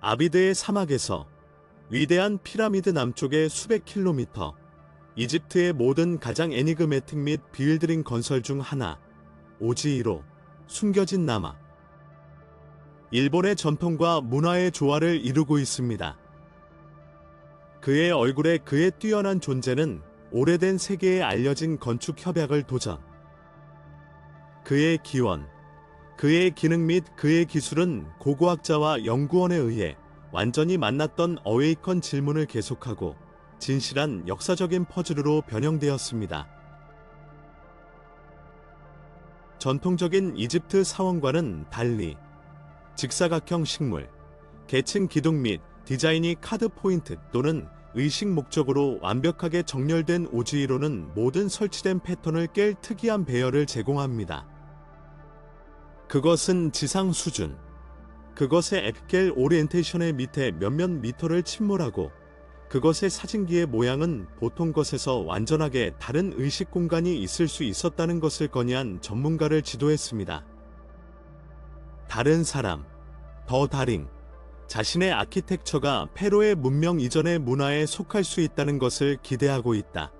아비드의 사막에서 위대한 피라미드 남쪽의 수백 킬로미터, 이집트의 모든 가장 애니그매틱 및 비일드링 건설 중 하나, 오지이로, 숨겨진 남악. 일본의 전통과 문화의 조화를 이루고 있습니다. 그의 얼굴에 그의 뛰어난 존재는 오래된 세계에 알려진 건축 협약을 도전. 그의 기원, 그의 기능 및 그의 기술은 고고학자와 연구원에 의해 완전히 만났던 어웨이컨 질문을 계속하고 진실한 역사적인 퍼즐로 변형되었습니다. 전통적인 이집트 사원과는 달리 직사각형 식물, 계층 기둥 및 디자인이 카드 포인트 또는 의식 목적으로 완벽하게 정렬된 오지이로는 모든 설치된 패턴을 깰 특이한 배열을 제공합니다. 그것은 지상 수준. 그것의 에피켈 오리엔테이션의 밑에 몇몇 미터를 침몰하고 그것의 사진기의 모양은 보통 것에서 완전하게 다른 의식 공간이 있을 수 있었다는 것을 건의한 전문가를 지도했습니다. 다른 사람, 더 다링, 자신의 아키텍처가 페로의 문명 이전의 문화에 속할 수 있다는 것을 기대하고 있다.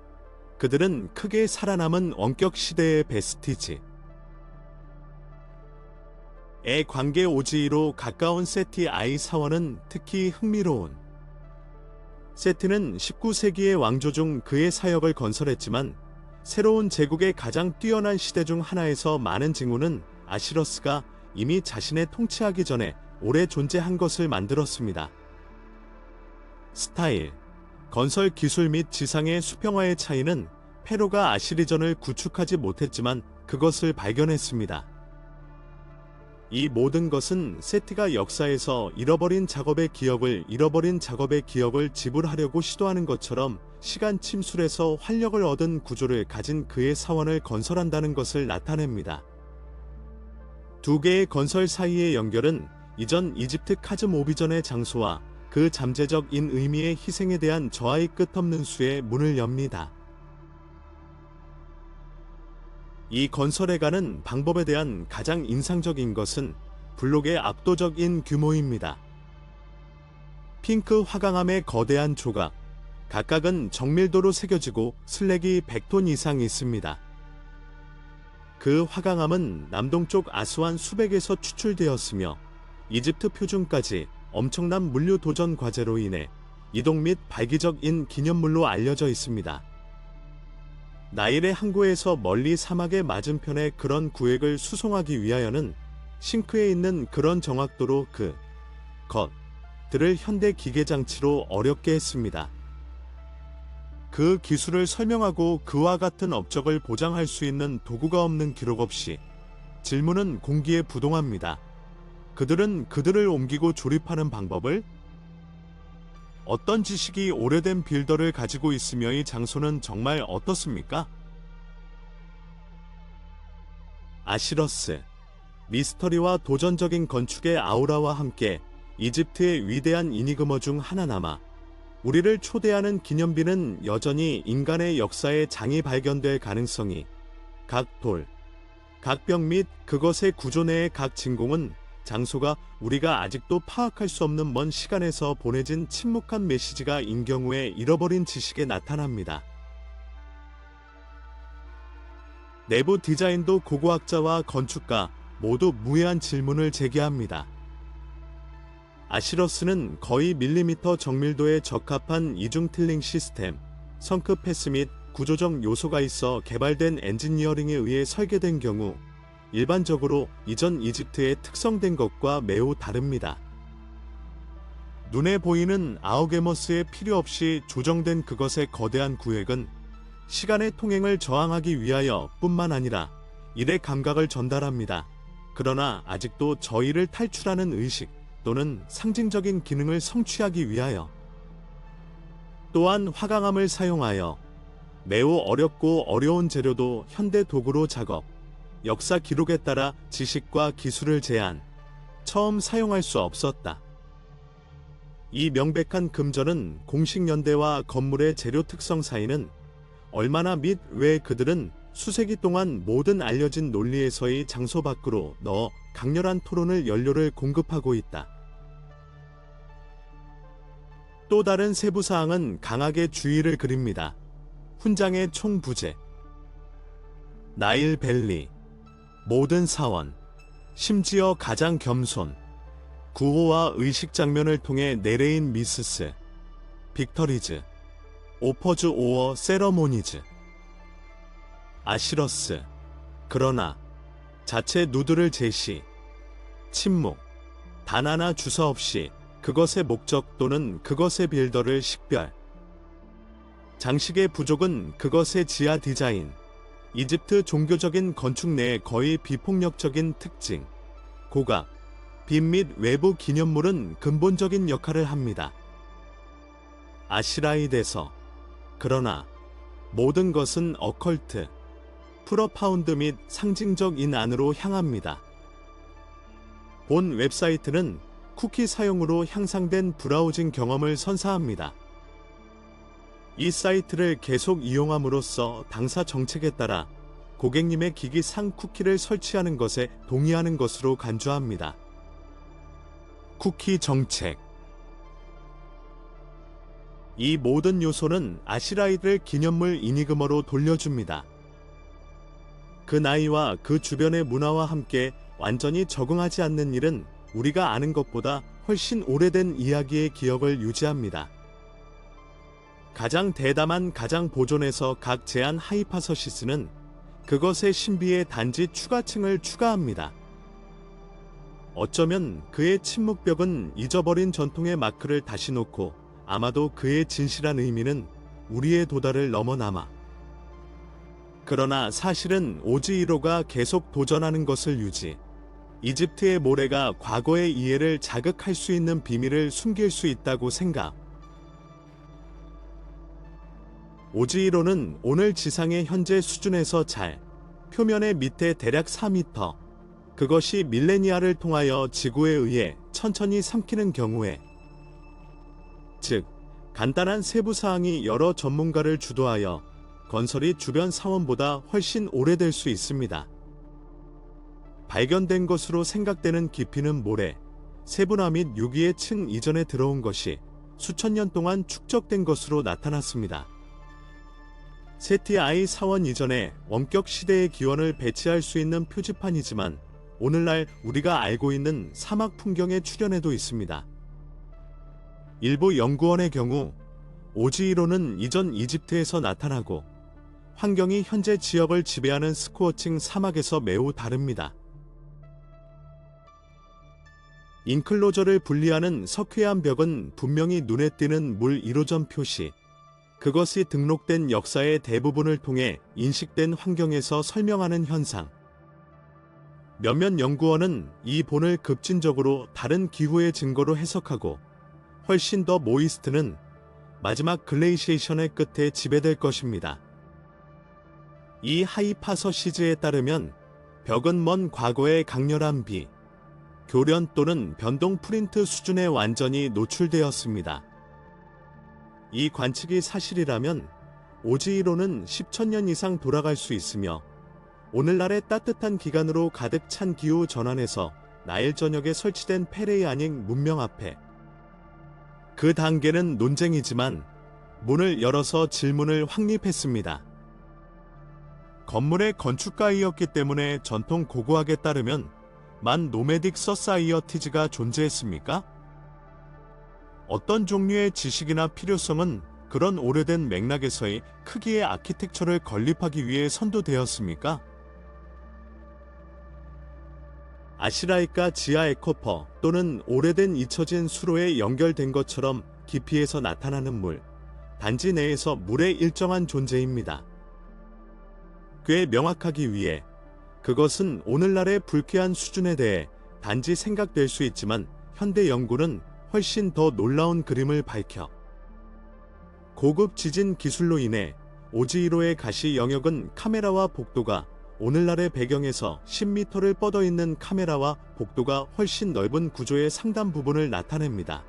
그들은 크게 살아남은 원격 시대의 베스티지. 의 관계 오지이로 가까운 세티 아이 사원은 특히 흥미로운. 세티는 19세기의 왕조 중 그의 사역을 건설했지만 새로운 제국의 가장 뛰어난 시대 중 하나에서 많은 징후는 아시러스가 이미 자신의 통치하기 전에 오래 존재한 것을 만들었습니다. 스타일, 건설 기술 및 지상의 수평화의 차이는 페로가 아시리전을 구축하지 못했지만 그것을 발견했습니다. 이 모든 것은 세티가 역사에서 잃어버린 작업의 기억을 지불하려고 시도하는 것처럼 시간 침술에서 활력을 얻은 구조를 가진 그의 사원을 건설한다는 것을 나타냅니다. 두 개의 건설 사이의 연결은 이전 이집트 카즘 오비전의 장소와 그 잠재적인 의미의 희생에 대한 저하의 끝없는 수의 문을 엽니다. 이 건설에 가는 방법에 대한 가장 인상적인 것은 블록의 압도적인 규모입니다. 핑크 화강암의 거대한 조각, 각각은 정밀도로 새겨지고 슬랙이 100톤 이상 있습니다. 그 화강암은 남동쪽 아스완 수백에서 추출되었으며 이집트 표준까지 엄청난 물류 도전 과제로 인해 이동 및 발기적인 기념물로 알려져 있습니다. 나일의 항구에서 멀리 사막의 맞은편에 그런 구획을 수송하기 위하여는 싱크에 있는 그런 정확도로 것들을 현대 기계장치로 어렵게 했습니다. 그 기술을 설명하고 그와 같은 업적을 보장할 수 있는 도구가 없는 기록 없이 질문은 공기에 부동합니다. 그들은 그들을 옮기고 조립하는 방법을? 어떤 지식이 오래된 빌더를 가지고 있으며 이 장소는 정말 어떻습니까? 아시러스, 미스터리와 도전적인 건축의 아우라와 함께 이집트의 위대한 이니그머 중 하나남아 우리를 초대하는 기념비는 여전히 인간의 역사의 장이 발견될 가능성이 각 돌, 각 벽 및 그것의 구조 내의 각 진공은 장소가 우리가 아직도 파악할 수 없는 먼 시간에서 보내진 침묵한 메시지가 인 경우에 잃어버린 지식에 나타납니다. 내부 디자인도 고고학자와 건축가 모두 무해한 질문을 제기합니다. 아시러스는 거의 밀리미터 정밀도에 적합한 이중 틸링 시스템, 성크 패스 및 구조적 요소가 있어 개발된 엔지니어링에 의해 설계된 경우 일반적으로 이전 이집트에 특성된 것과 매우 다릅니다. 눈에 보이는 아우게머스에 필요 없이 조정된 그것의 거대한 구획은 시간의 통행을 저항하기 위하여 뿐만 아니라 일의 감각을 전달합니다. 그러나 아직도 저희를 탈출하는 의식 또는 상징적인 기능을 성취하기 위하여 또한 화강암을 사용하여 매우 어렵고 어려운 재료도 현대 도구로 작업, 역사 기록에 따라 지식과 기술을 처음 사용할 수 없었다. 이 명백한 금전은 공식 연대와 건물의 재료 특성 사이는 얼마나 및 왜 그들은 수세기 동안 모든 알려진 논리에서의 장소 밖으로 넣어 강렬한 토론을 연료를 공급하고 있다. 또 다른 세부사항은 강하게 주의를 그립니다. 훈장의 총 부재, 나일밸리, 모든 사원, 심지어 가장 겸손, 구호와 의식 장면을 통해 네레인 미스스, 빅터리즈, 오퍼즈 오어 세러모니즈, 아시러스, 그러나, 자체 누드를 제시, 침묵, 단 하나 주서 없이 그것의 목적 또는 그것의 빌더를 식별. 장식의 부족은 그것의 지하 디자인, 이집트 종교적인 건축 내의 거의 비폭력적인 특징, 고각, 빛 및 외부 기념물은 근본적인 역할을 합니다. 아시라이드에서, 그러나 모든 것은 어컬트, 프로파운드 및 상징적인 안으로 향합니다. 본 웹사이트는 쿠키 사용으로 향상된 브라우징 경험을 선사합니다. 이 사이트를 계속 이용함으로써 당사 정책에 따라 고객님의 기기 상 쿠키를 설치하는 것에 동의하는 것으로 간주합니다. 쿠키 정책. 이 모든 요소는 아시라이드를 기념물 이니그머로 돌려줍니다. 그 나이와 그 주변의 문화와 함께 완전히 적응하지 않는 일은 우리가 아는 것보다 훨씬 오래된 이야기의 기억을 유지합니다. 가장 대담한 가장 보존에서 각 제한 하이파서시스는 그것의 신비에 단지 추가층을 추가합니다. 어쩌면 그의 침묵벽은 잊어버린 전통의 마크를 다시 놓고 아마도 그의 진실한 의미는 우리의 도달을 넘어남아. 그러나 사실은 오지이로가 계속 도전하는 것을 유지, 이집트의 모래가 과거의 이해를 자극할 수 있는 비밀을 숨길 수 있다고 생각. 오지이로는 오늘 지상의 현재 수준에서 표면의 밑에 대략 4m, 그것이 밀레니아를 통하여 지구에 의해 천천히 삼키는 경우에, 즉, 간단한 세부사항이 여러 전문가를 주도하여 건설이 주변 사원보다 훨씬 오래될 수 있습니다. 발견된 것으로 생각되는 깊이는 모래, 세분화 및 유기의 층 이전에 들어온 것이 수천 년 동안 축적된 것으로 나타났습니다. 세티 I 사원 이전에 원격 시대의 기원을 배치할 수 있는 표지판이지만 오늘날 우리가 알고 있는 사막 풍경의 출현에도 있습니다. 일부 연구원의 경우 오지이로는 이전 이집트에서 나타나고 환경이 현재 지역을 지배하는 스코어칭 사막에서 매우 다릅니다. 인클로저를 분리하는 석회암 벽은 분명히 눈에 띄는 물 1호점 표시, 그것이 등록된 역사의 대부분을 통해 인식된 환경에서 설명하는 현상. 몇몇 연구원은 이 본을 급진적으로 다른 기후의 증거로 해석하고 훨씬 더 모이스트는 마지막 글레이시에이션의 끝에 지배될 것입니다. 이 하이파서시즈에 따르면 벽은 먼 과거의 강렬한 비, 교련 또는 변동 프린트 수준에 완전히 노출되었습니다. 이 관측이 사실이라면 오지이로는 10,000년 이상 돌아갈 수 있으며 오늘날의 따뜻한 기간으로 가득 찬 기후 전환에서 나일 전역에 설치된 페레이아닉 문명 앞에 그 단계는 논쟁이지만 문을 열어서 질문을 확립했습니다. 건물의 건축가이었기 때문에 전통 고고학에 따르면 만 노매딕 서사이어티즈가 존재했습니까? 어떤 종류의 지식이나 필요성은 그런 오래된 맥락에서의 크기의 아키텍처를 건립하기 위해 선도되었습니까? 아시라이카 지하 에코퍼 또는 오래된 잊혀진 수로에 연결된 것처럼 깊이에서 나타나는 물, 단지 내에서 물의 일정한 존재입니다. 꽤 명확하기 위해 그것은 오늘날의 불쾌한 수준에 대해 단지 생각될 수 있지만 현대 연구는 훨씬 더 놀라운 그림을 밝혀 고급 지진 기술로 인해 오지이로의 가시 영역은 카메라와 복도가 오늘날의 배경에서 10m를 뻗어 있는 카메라와 복도가 훨씬 넓은 구조의 상단 부분을 나타냅니다.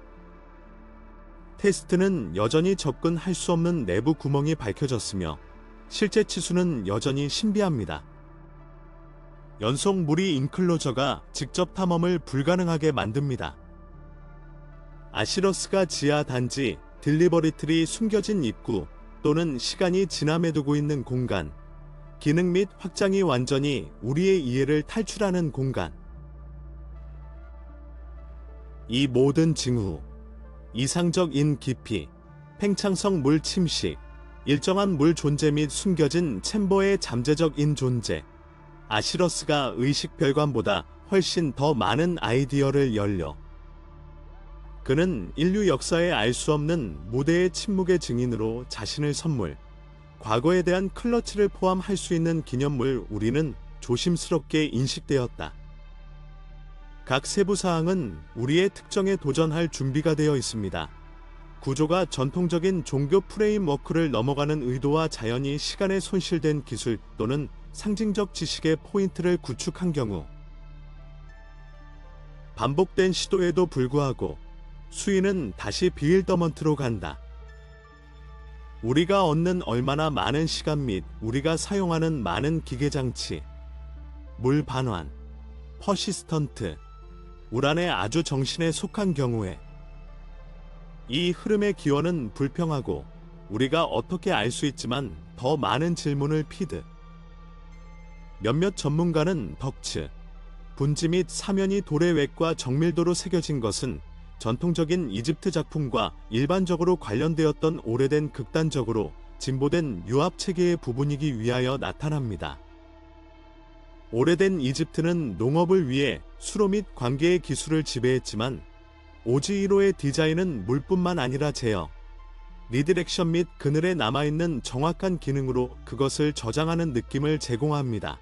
테스트는 여전히 접근할 수 없는 내부 구멍이 밝혀졌으며 실제 치수는 여전히 신비합니다. 연속 무리 인클로저가 직접 탐험을 불가능하게 만듭니다. 아시러스가 지하 단지 딜리버리틀이 숨겨진 입구 또는 시간이 지남에 두고 있는 공간, 기능 및 확장이 완전히 우리의 이해를 탈출하는 공간. 이 모든 징후, 이상적인 깊이, 팽창성 물 침식, 일정한 물 존재 및 숨겨진 챔버의 잠재적인 존재, 아시러스가 의식 별관보다 훨씬 더 많은 아이디어를 열려 그는 인류 역사에 알 수 없는 무대의 침묵의 증인으로 자신을 선물, 과거에 대한 클러치를 포함할 수 있는 기념물 우리는 조심스럽게 인식되었다. 각 세부 사항은 우리의 특정에 도전할 준비가 되어 있습니다. 구조가 전통적인 종교 프레임워크를 넘어가는 의도와 자연히 시간에 손실된 기술 또는 상징적 지식의 포인트를 구축한 경우, 반복된 시도에도 불구하고 수위는 다시 비일더먼트로 간다. 우리가 얻는 얼마나 많은 시간 및 우리가 사용하는 많은 기계장치, 물 반환, 퍼시스턴트, 우란의 아주 정신에 속한 경우에 이 흐름의 기원은 불평하고 우리가 어떻게 알 수 있지만 더 많은 질문을 피드. 몇몇 전문가는 덕츠, 분지 및 사면이 돌의 웹과 정밀도로 새겨진 것은 전통적인 이집트 작품과 일반적으로 관련되었던 오래된 극단적으로 진보된 유압 체계의 부분이기 위하여 나타납니다. 오래된 이집트는 농업을 위해 수로 및 관계의 기술을 지배했지만 오지1호의 디자인은 물뿐만 아니라 제어, 리디렉션 및 그늘에 남아있는 정확한 기능으로 그것을 저장하는 느낌을 제공합니다.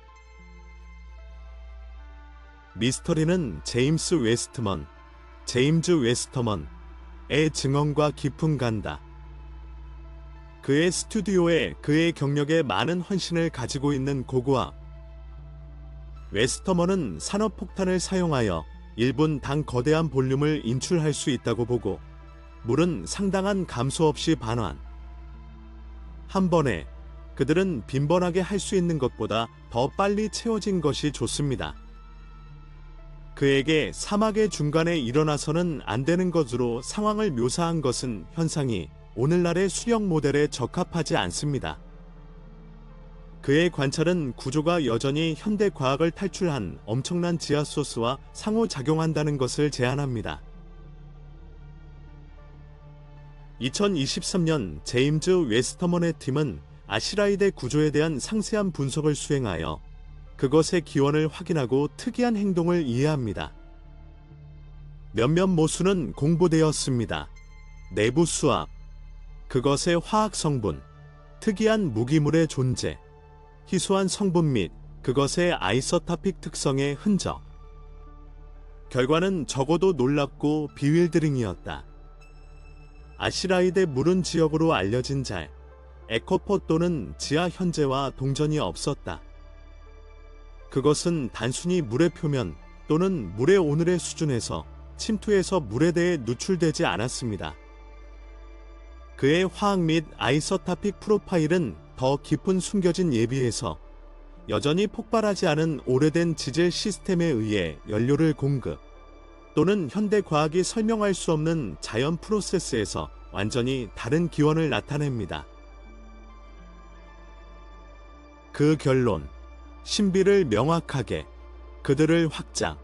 미스터리는 제임스 웨스터먼의 증언과 깊음 간다. 그의 스튜디오에 그의 경력에 많은 헌신을 가지고 있는 고고압. 웨스터먼은 산업폭탄을 사용하여 1분당 거대한 볼륨을 인출할 수 있다고 보고 물은 상당한 감소 없이 반환. 한 번에 그들은 빈번하게 할 수 있는 것보다 더 빨리 채워진 것이 좋습니다. 그에게 사막의 중간에 일어나서는 안 되는 것으로 상황을 묘사한 것은 현상이 오늘날의 수령 모델에 적합하지 않습니다. 그의 관찰은 구조가 여전히 현대 과학을 탈출한 엄청난 지하 소스와 상호작용한다는 것을 제안합니다. 2023년 제임즈 웨스터먼의 팀은 아시라이드 구조에 대한 상세한 분석을 수행하여 그것의 기원을 확인하고 특이한 행동을 이해합니다. 몇몇 모순은 공부되었습니다. 내부 수압, 그것의 화학 성분, 특이한 무기물의 존재, 희소한 성분 및 그것의 아이소타픽 특성의 흔적. 결과는 적어도 놀랍고 비윌드링이었다. 아시라이드 물은 지역으로 알려진 잘, 에코포 또는 지하 현재와 동전이 없었다. 그것은 단순히 물의 표면 또는 물의 오늘의 수준에서 침투해서 물에 대해 누출되지 않았습니다. 그의 화학 및 아이소타픽 프로파일은 더 깊은 숨겨진 예비에서 여전히 폭발하지 않은 오래된 지질 시스템에 의해 연료를 공급 또는 현대 과학이 설명할 수 없는 자연 프로세스에서 완전히 다른 기원을 나타냅니다. 그 결론, 신비를 명확하게, 그들을 확장.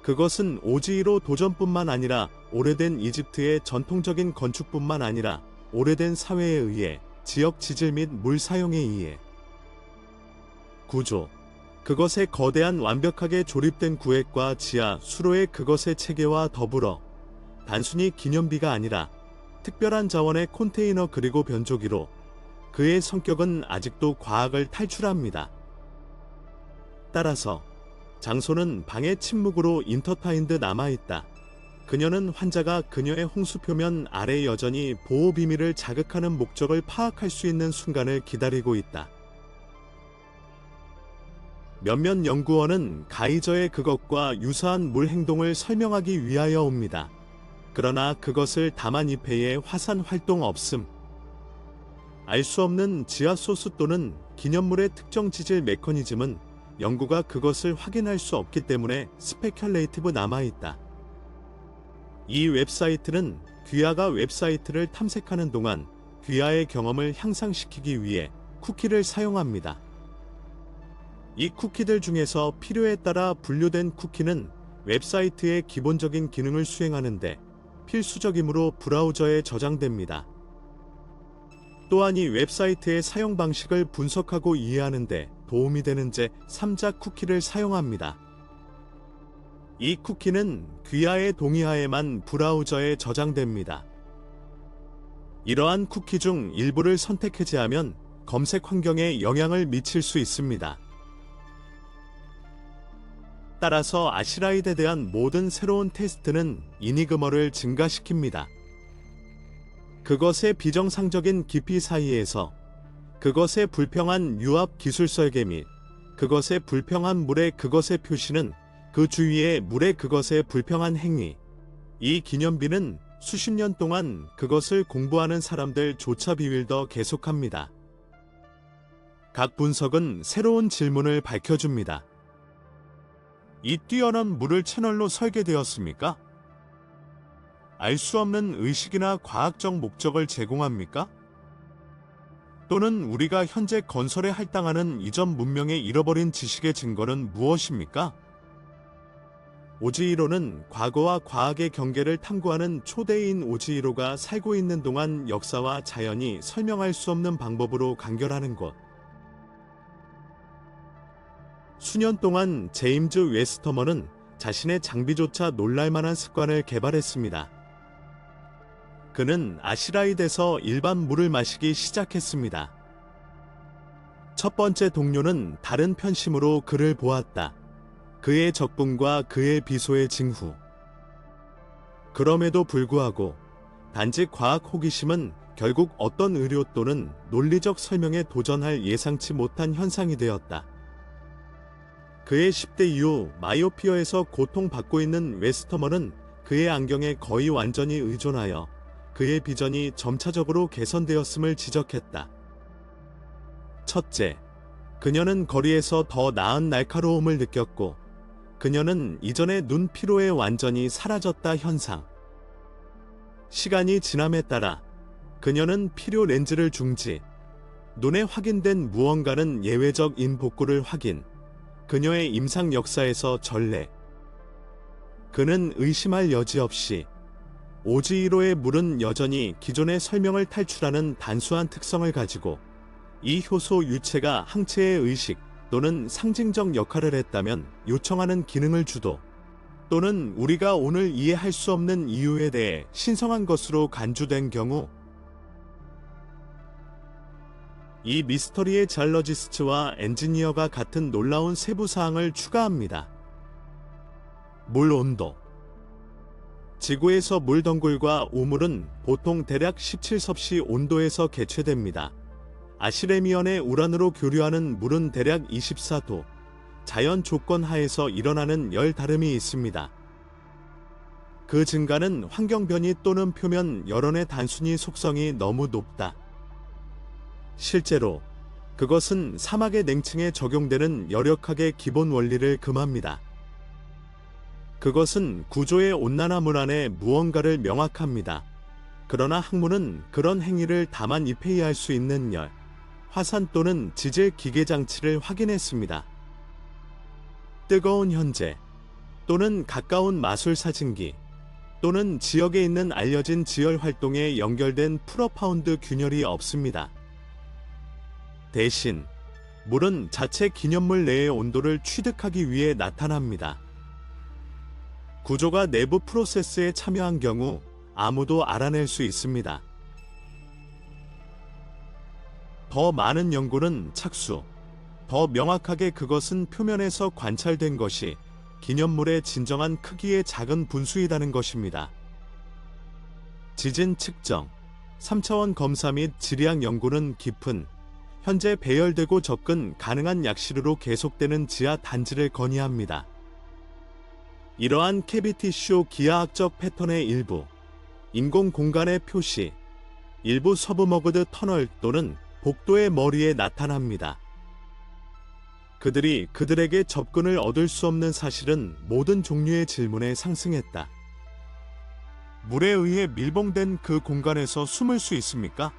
그것은 오지1호 도전뿐만 아니라 오래된 이집트의 전통적인 건축뿐만 아니라 오래된 사회에 의해 지역 지질 및 물 사용에 의해 구조, 그것의 거대한 완벽하게 조립된 구획과 지하 수로의 그것의 체계와 더불어 단순히 기념비가 아니라 특별한 자원의 컨테이너 그리고 변조기로 그의 성격은 아직도 과학을 탈출합니다. 따라서 장소는 방의 침묵으로 인터타인드 남아있다. 그녀는 환자가 그녀의 홍수 표면 아래 여전히 보호 비밀을 자극하는 목적을 파악할 수 있는 순간을 기다리고 있다. 몇몇 연구원은 가이저의 그것과 유사한 물 행동을 설명하기 위하여 옵니다. 그러나 그것을 다만이페의 화산 활동 없음. 알 수 없는 지하 소스 또는 기념물의 특정 지질 메커니즘은 연구가 그것을 확인할 수 없기 때문에 스페큘레이티브 남아있다. 이 웹사이트는 귀하가 웹사이트를 탐색하는 동안 귀하의 경험을 향상시키기 위해 쿠키를 사용합니다. 이 쿠키들 중에서 필요에 따라 분류된 쿠키는 웹사이트의 기본적인 기능을 수행하는데 필수적이므로 브라우저에 저장됩니다. 또한 이 웹사이트의 사용 방식을 분석하고 이해하는 데 도움이 되는 제3자 쿠키를 사용합니다. 이 쿠키는 귀하의 동의하에만 브라우저에 저장됩니다. 이러한 쿠키 중 일부를 선택 해제하면 검색 환경에 영향을 미칠 수 있습니다. 따라서 아시라이드에 대한 모든 새로운 테스트는 이니그머를 증가시킵니다. 그것의 비정상적인 깊이 사이에서 그것의 불평한 유압 기술 설계 및 그것의 불평한 물의 그것의 표시는 그 주위의 물의 그것의 불평한 행위. 이 기념비는 수십 년 동안 그것을 공부하는 사람들조차 비빌더 계속합니다. 각 분석은 새로운 질문을 밝혀줍니다. 이 뛰어난 물을 채널로 설계되었습니까? 알 수 없는 의식이나 과학적 목적을 제공합니까? 또는 우리가 현재 건설에 할당하는 이전 문명의 잃어버린 지식의 증거는 무엇입니까? 오지이로는 과거와 과학의 경계를 탐구하는 초대인 오지이로가 살고 있는 동안 역사와 자연이 설명할 수 없는 방법으로 간결하는 곳. 수년 동안 제임즈 웨스터먼은 자신의 장비조차 놀랄만한 습관을 개발했습니다. 그는 아시라이드에서 일반 물을 마시기 시작했습니다. 첫 번째 동료는 다른 편심으로 그를 보았다. 그의 적분과 그의 비소의 징후. 그럼에도 불구하고 단지 과학 호기심은 결국 어떤 의료 또는 논리적 설명에 도전할 예상치 못한 현상이 되었다. 그의 10대 이후 마이오피아에서 고통받고 있는 웨스터먼은 그의 안경에 거의 완전히 의존하여 그의 비전이 점차적으로 개선되었음을 지적했다. 첫째, 그녀는 거리에서 더 나은 날카로움을 느꼈고 그녀는 이전의 눈 피로에 완전히 사라졌다 현상. 시간이 지남에 따라 그녀는 필요 렌즈를 중지, 눈에 확인된 무언가는 예외적 복구를 확인, 그녀의 임상 역사에서 전례. 그는 의심할 여지 없이 오지이로의 물은 여전히 기존의 설명을 탈출하는 단수한 특성을 가지고 이 효소 유체가 항체의 의식 또는 상징적 역할을 했다면 요청하는 기능을 주도 또는 우리가 오늘 이해할 수 없는 이유에 대해 신성한 것으로 간주된 경우 이 미스터리의 잘러지스트와 엔지니어가 같은 놀라운 세부사항을 추가합니다. 물 온도. 지구에서 물 덩굴과 우물은 보통 대략 17섭씨 온도에서 개최됩니다. 아시레미언의 우란으로 교류하는 물은 대략 24도, 자연 조건 하에서 일어나는 열 다름이 있습니다. 그 증가는 환경 변이 또는 표면 열원의 단순히 속성이 너무 높다. 실제로 그것은 사막의 냉층에 적용되는 열역학의 기본 원리를 금합니다. 그것은 구조의 온난화물 안에 무언가를 명확합니다. 그러나 학문은 그런 행위를 다만 입회할 수 있는 열, 화산 또는 지질 기계 장치를 확인했습니다. 뜨거운 현재 또는 가까운 마술 사진기 또는 지역에 있는 알려진 지열 활동에 연결된 프로파운드 균열이 없습니다. 대신 물은 자체 기념물 내의 온도를 취득하기 위해 나타납니다. 구조가 내부 프로세스에 참여한 경우 아무도 알아낼 수 있습니다. 더 많은 연구는 착수, 더 명확하게 그것은 표면에서 관찰된 것이 기념물의 진정한 크기의 작은 분수이다는 것입니다. 지진 측정, 3차원 검사 및 지리학 연구는 깊은, 현재 배열되고 접근 가능한 약시루로 계속되는 지하 단지를 건의합니다. 이러한 캐비티쇼 기하학적 패턴의 일부, 인공 공간의 표시, 일부 서브머그드 터널 또는 복도의 머리에 나타납니다. 그들이 그들에게 접근을 얻을 수 없는 사실은 모든 종류의 질문에 상승했다. 물에 의해 밀봉된 그 공간에서 숨을 수 있습니까?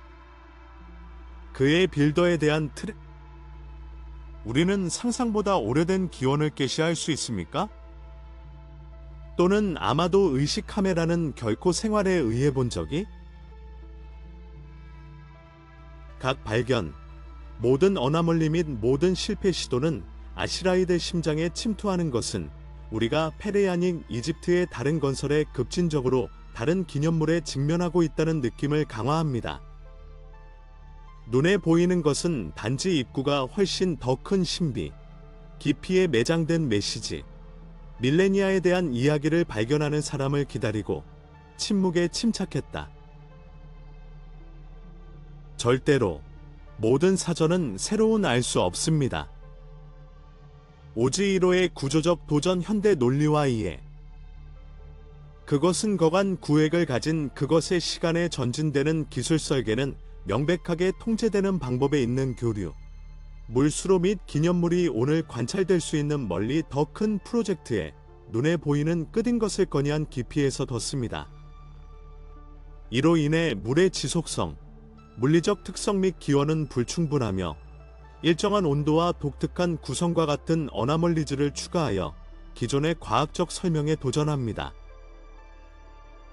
그의 빌더에 대한 트랙, 우리는 상상보다 오래된 기원을 계시할 수 있습니까? 또는 아마도 의식 카메라는 결코 생활에 의해 본 적이? 각 발견, 모든 어나멀리 및 모든 실패 시도는 아시라이드 심장에 침투하는 것은 우리가 페레아닉 이집트의 다른 건설에 급진적으로 다른 기념물에 직면하고 있다는 느낌을 강화합니다. 눈에 보이는 것은 단지 입구가 훨씬 더 큰 신비, 깊이에 매장된 메시지, 밀레니아에 대한 이야기를 발견하는 사람을 기다리고 침묵에 침착했다. 절대로 모든 사전은 새로운 알 수 없습니다. 오지이로의 구조적 도전 현대 논리와 이해. 그것은 거간 구획을 가진 그것의 시간에 전진되는 기술 설계는 명백하게 통제되는 방법에 있는 교류. 물수로 및 기념물이 오늘 관찰될 수 있는 멀리 더 큰 프로젝트에 눈에 보이는 끝인 것을 건의한 깊이에서 덧습니다. 이로 인해 물의 지속성, 물리적 특성 및 기원은 불충분하며 일정한 온도와 독특한 구성과 같은 어나멀리즈를 추가하여 기존의 과학적 설명에 도전합니다.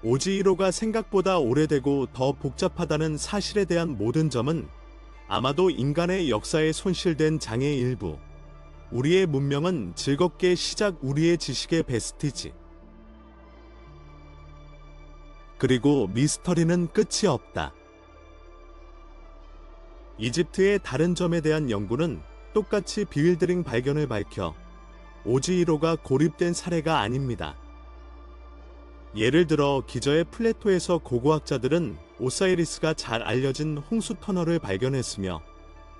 오지이로가 생각보다 오래되고 더 복잡하다는 사실에 대한 모든 점은 아마도 인간의 역사에 손실된 장의 일부. 우리의 문명은 즐겁게 시작 우리의 지식의 베스티지. 그리고 미스터리는 끝이 없다. 이집트의 다른 점에 대한 연구는 똑같이 비윌드링 발견을 밝혀 오지이로가 고립된 사례가 아닙니다. 예를 들어 기저의 플레토에서 고고학자들은 오사이리스가 잘 알려진 홍수 터널을 발견했으며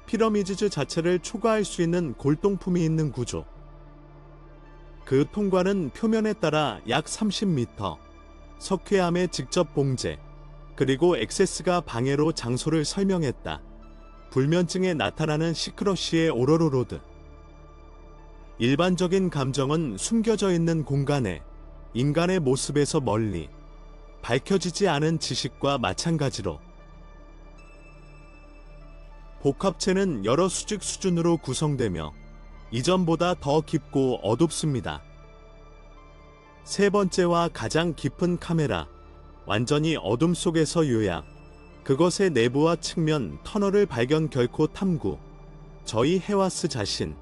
피라미드 자체를 초과할 수 있는 골동품이 있는 구조. 그 통과는 표면에 따라 약 30m, 석회암의 직접 봉제, 그리고 액세스가 방해로 장소를 설명했다. 불면증에 나타나는 시크러시의 오로로로드. 일반적인 감정은 숨겨져 있는 공간에 인간의 모습에서 멀리 밝혀지지 않은 지식과 마찬가지로 복합체는 여러 수직 수준으로 구성되며 이전보다 더 깊고 어둡습니다. 세 번째와 가장 깊은 카메라, 완전히 어둠 속에서 요약. 그것의 내부와 측면, 터널을 발견 결코 탐구. 저희 헤와스 자신.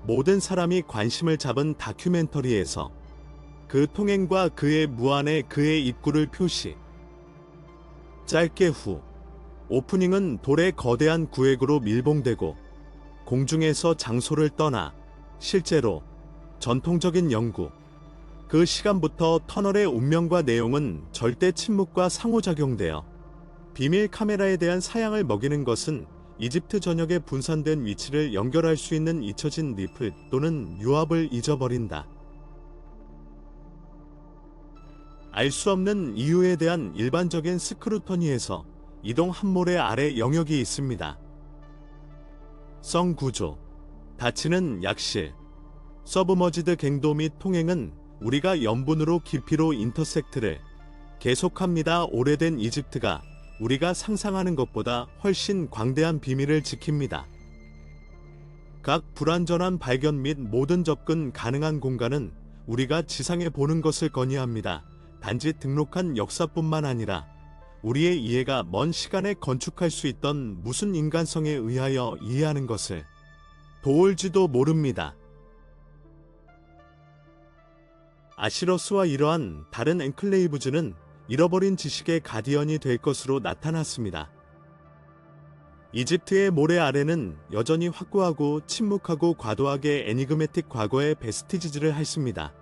모든 사람이 관심을 잡은 다큐멘터리에서 그 통행과 그의 무안에 그의 입구를 표시. 짧게 후. 오프닝은 돌의 거대한 구획으로 밀봉되고 공중에서 장소를 떠나 실제로 전통적인 연구. 그 시간부터 터널의 운명과 내용은 절대 침묵과 상호작용되어 비밀 카메라에 대한 사양을 먹이는 것은 이집트 전역에 분산된 위치를 연결할 수 있는 잊혀진 리플 또는 유압을 잊어버린다. 알 수 없는 이유에 대한 일반적인 스크루터니에서 이동 함몰의 아래 영역이 있습니다. 성 구조, 닫히는 약실, 서브머지드 갱도 및 통행은 우리가 염분으로 깊이로 인터섹트를 계속합니다. 오래된 이집트가 우리가 상상하는 것보다 훨씬 광대한 비밀을 지킵니다. 각 불완전한 발견 및 모든 접근 가능한 공간은 우리가 지상에 보는 것을 건의합니다. 단지 등록한 역사뿐만 아니라 우리의 이해가 먼 시간에 건축할 수 있던 무슨 인간성에 의하여 이해하는 것을 도울지도 모릅니다. 아시러스와 이러한 다른 엔클레이브즈는 잃어버린 지식의 가디언이 될 것으로 나타났습니다. 이집트의 모래 아래는 여전히 확고하고 침묵하고 과도하게 애니그매틱 과거의 베스티지즈를 했습니다.